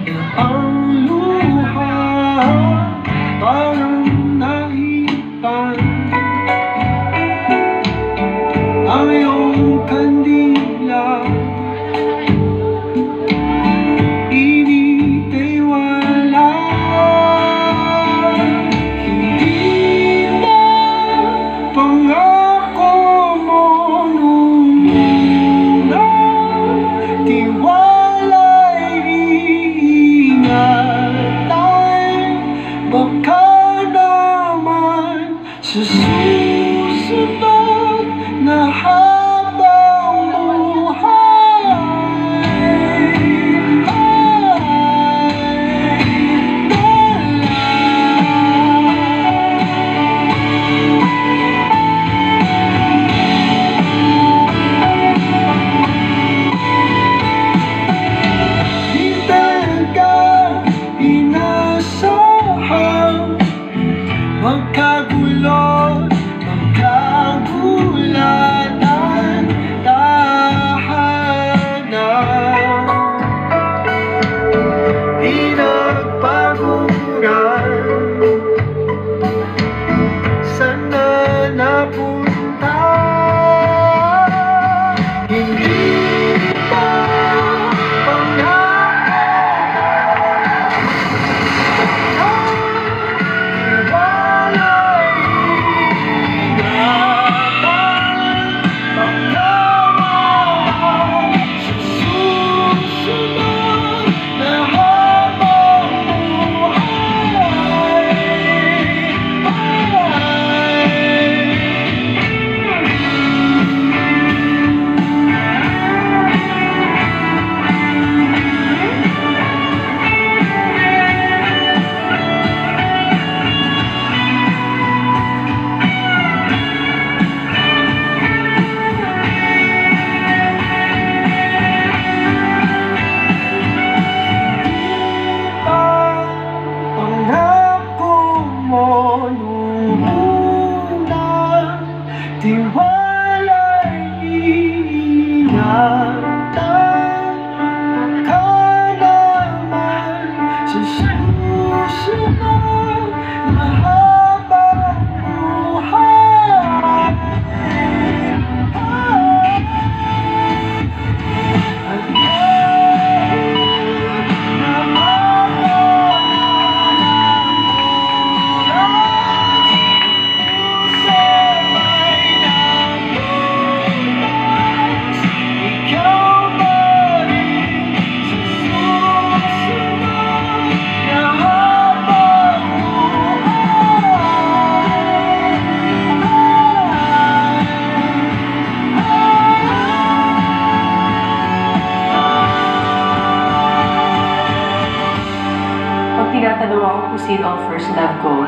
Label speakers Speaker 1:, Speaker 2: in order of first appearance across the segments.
Speaker 1: Ang luha parang nahipan ang iyong kandila. Init ay wala, hindi na pangako mo nung una. Tiwala'y iingatan, baka naman sa susunod na habang buhay ay di talaga inasahan magkagulo, magkagulatan, tahanan pinagpaguran. Sana napunta, hindi pa tiwala'y iingatan, baka naman sa susunod na habang buhay at
Speaker 2: Pag tinatanong ako kung sino ang first love ko,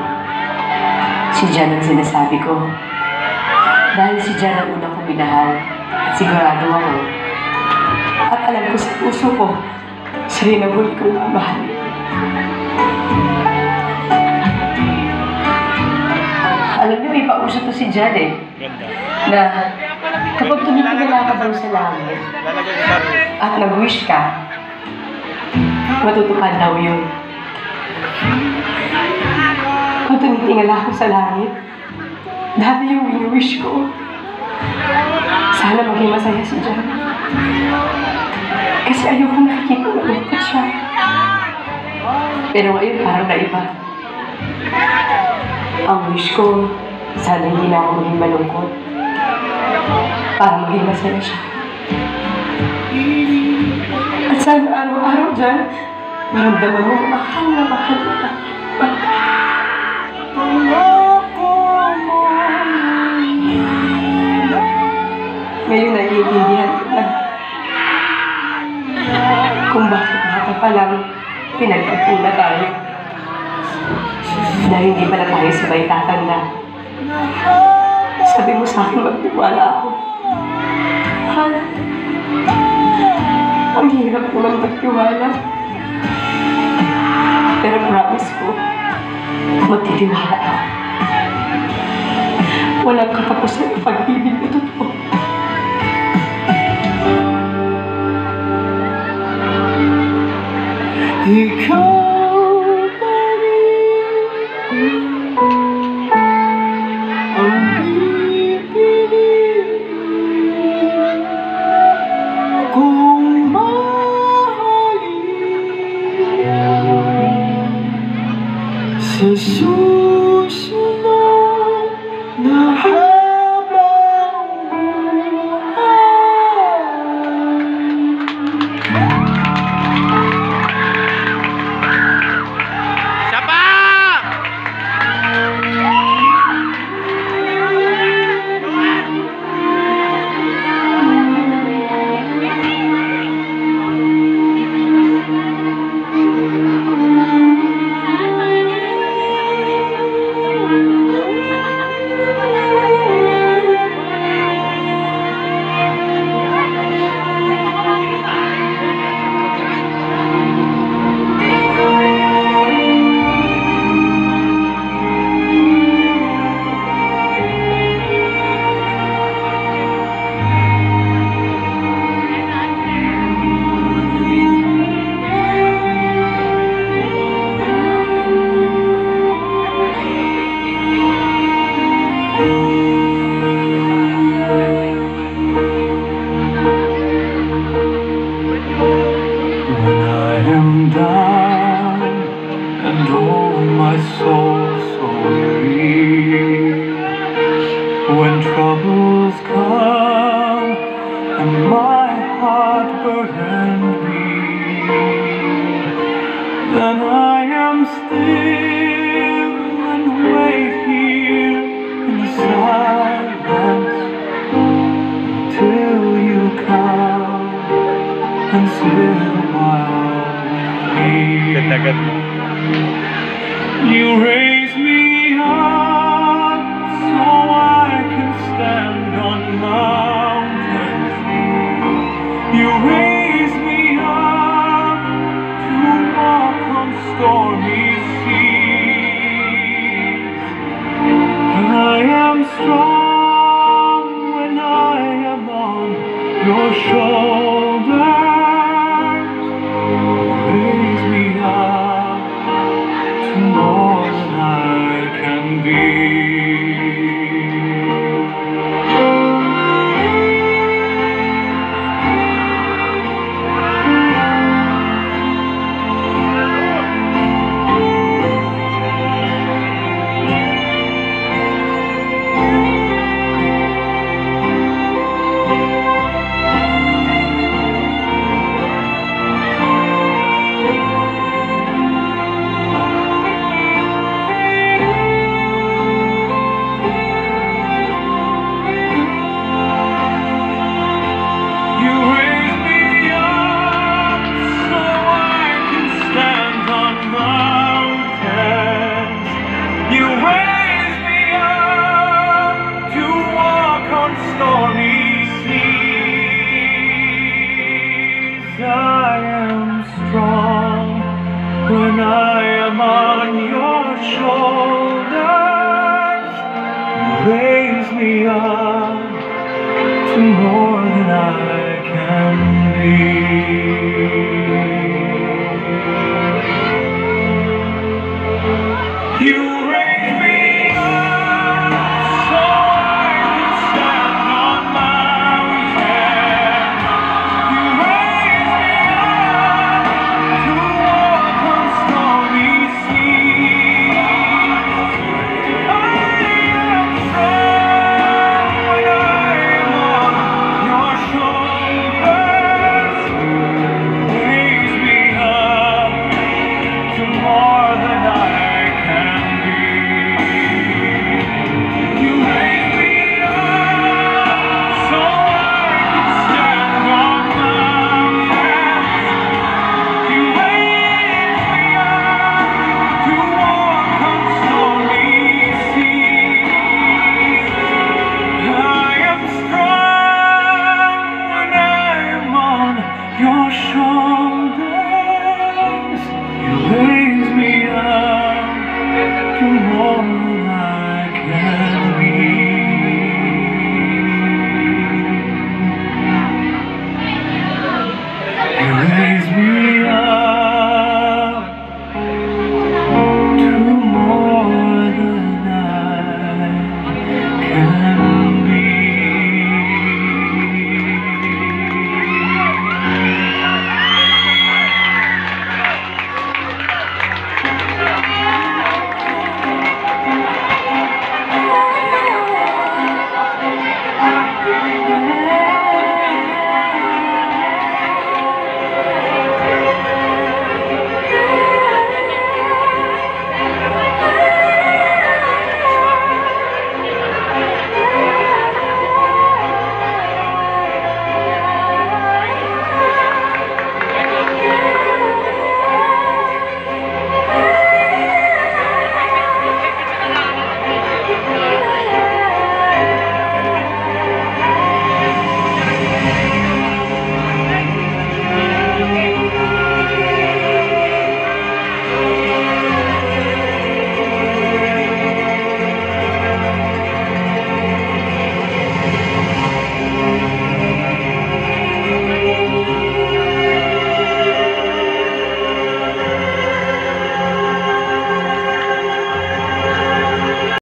Speaker 2: si Jan ang sinasabi ko. Dahil si Jan ang una kong minahal at sigurado ako. At alam ko sa puso ko, siya rin ang huli kong mamahal. Alam niyo, may pauso to si Jan na kapag tumitingala ka daw sa langit at nag-wish ka, matutupad daw yun. Kung tumitingala ako sa langit, dati yung wini-wish ko, sana maging masaya si Jan. Kasi ayoko nakikita malungkot siya. Pero ngayon parang naiba. Ang wish ko, sana hindi na ako maging malungkot. Para maging masaya siya. At sana araw-araw Jan, maramdaman mo mahal na mahal na. Ngayon naiintindihan ko na kung bakit bata pa lang pinagkatun na tayo. Dahil hindi pala tayo sabay tatanda. Sabi mo sa akin magtiwala ako. Han, ang hirap naman magtiwala. Pero promise ko, magtitiwala ako. Walang katapusan ang pag-ibig na totoo.
Speaker 1: ikaw pa rin ang pipiliin kong mahalin sa susunod na habang down and oh my soul so weary. When troubles come and my heart burdened be, then I am still and wait here in the silence till you come and sit a while. You raise me up so I can stand on mountains. You raise me up to walk on stormy seas. I am strong when I am on your shoulders. Raise me up to more than I can be. I am strong when I am on your shoulders. Raise me up to more than I can be. You raise me up so I can stand on mountains. You raise me up to walk on stormy seas. I am strong when I am on your shoulders. Raise me up to more than I can be. You raise me up so I can stand on mountains. You raise me up to walk on stormy seas. I am strong when I am on your shoulders.